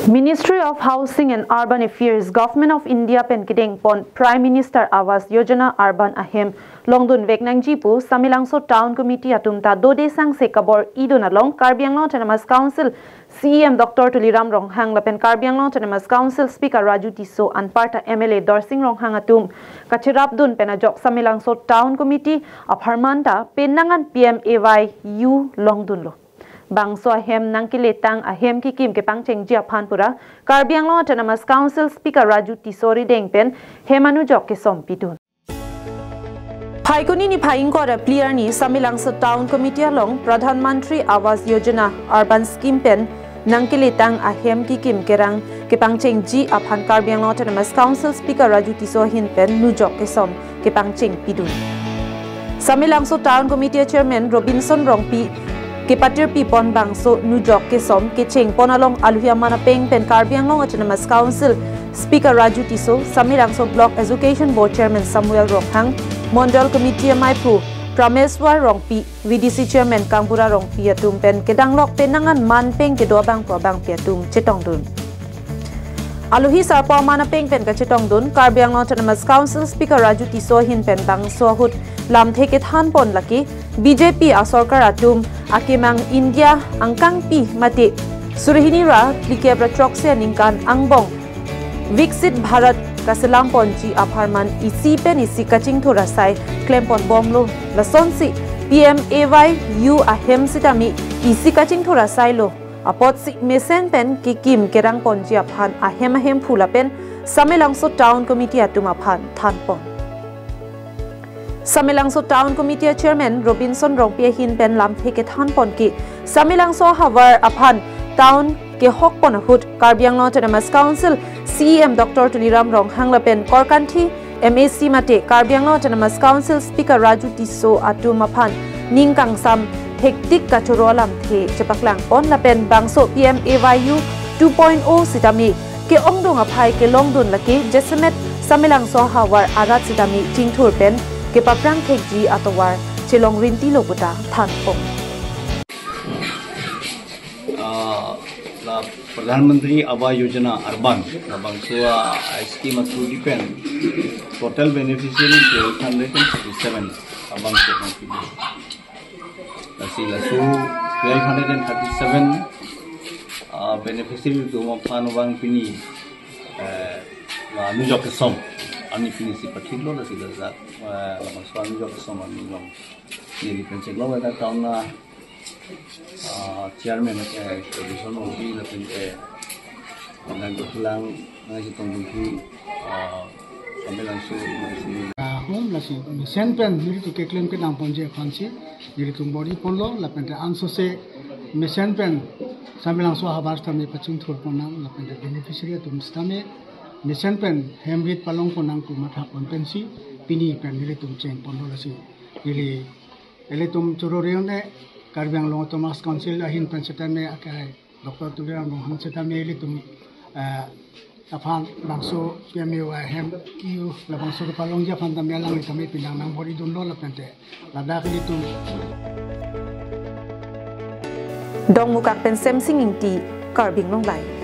Ministry of Housing and Urban Affairs, Government of India penkideng pon Prime Minister Awas Yojana Urban Ahem Longdun Vegnangjipu Samelangso Town Committee atumta dode sang sekabor idun along Karbianglong Autonomous Council CEM Dr. Tuliram Ronghang lapen Karbianglong Autonomous Council Speaker Raju Tiso and Parta MLA Dorsing Ronghang atum kachirapdun penajok Samelangso Town Committee apharman ta penangan PMAY-U Longdun lo Bangso ahem nangkiletang ahem kikim kechengsi aphan pura Karbianglong Autonomous Council Speaker Raju Tisori dengpen hemanu jok ke sompidun. Phaikuni ni phaingko ra clear ni Samelangso Town Committee along Pradhan Mantri Awas Yojana Urban Scheme pen nangkiletang ahem kikim kerang kechengsi aphan Karbianglong Autonomous Council Speaker Raju Tiso hin pen nu jok ke som kechengsi pidun. Samelangso Town Committee Chairman Robinson Rongpi Kepatir pipon bangso nujok ke som kecheng ponalong aluhia manapeng pen Karbianglong Autonomous Council Speaker Raju Tiso Samelangso Block Education Board Chairman Samuel Ronghang Mondal Committee Maipu Prameswar Rongpi VDC Chairman Kangpura Rongpi atum pen kedanglok penangan manpeng kedobang probang piatum chetongdun aluhi sarpo manapeng pen kachetongdun Karbianglong Autonomous Council Speaker Raju Tiso hin pen bangso hut lam theket han pon laki BJP asorkar atum akimang India angkang pi mati surhini ra likebra trokse ningkan angbong Viksit Bharat kaselang ponji apharman isi pen isi kaching thora sai klempon bomlo lasonsi PMAY-U ahem sitami isi kaching thora sai lo apot si mesen pen kikim kerang ponji aphan ahem phula pen Samelangso Town Committee atum aphan thanpon Samelangso Town Committee Chairman Robinson Rongpi hin pen lam theket han pon ki Samelangso Havar aphan Town ke hok pon hut Karbianglong Autonomous Council CEM Dr. Tuliram Ronghang lapen korkanthi MAC mate Karbianglong Autonomous Council Speaker Raju Tiso atum aphan ningkang sam hektik kachorolam the chepaklang pon lapen bangso PMAY-U 2.0 sitami ke ongdong aphai ke longdun laki Jesemet Samelangso Havar arat sitami tingthur pen ke paprang kekimji atawar kelong rinti lobuta thanpong la Pradhanmantri Awas Yojana Urban bangso scheme to depend total beneficiary 1237 bangso lasu 1237 beneficiary to aphan wang pini nujok som ani fini si particular la sila za la swami jo som ani long ni depend lo da town na chairman ke position obi la pente dan tulang ngai tong ki Samelangso home la si sen pen diri to ke claim ke nang ponje khansi diri tum body ponlo la pente anso se sen pen Samelangso habar tami pachung thor ponam la pente beneficiary tum stame Mission pen hemrit palong ponang ku matha pon pensi pini pen nili tum cheng ponlo lasi nili ele tum chororeone Karbianglong Autonomous Council ahin pen setame akai Dr. Tuliram Ronghang setame ele tum aphan bangso PMAY ahem kiu la bangso palong ja phan tam yalang tami pinang nang bori dunlo la pente ladak li tum dong mukak pen sem singing ti Karbianglong lai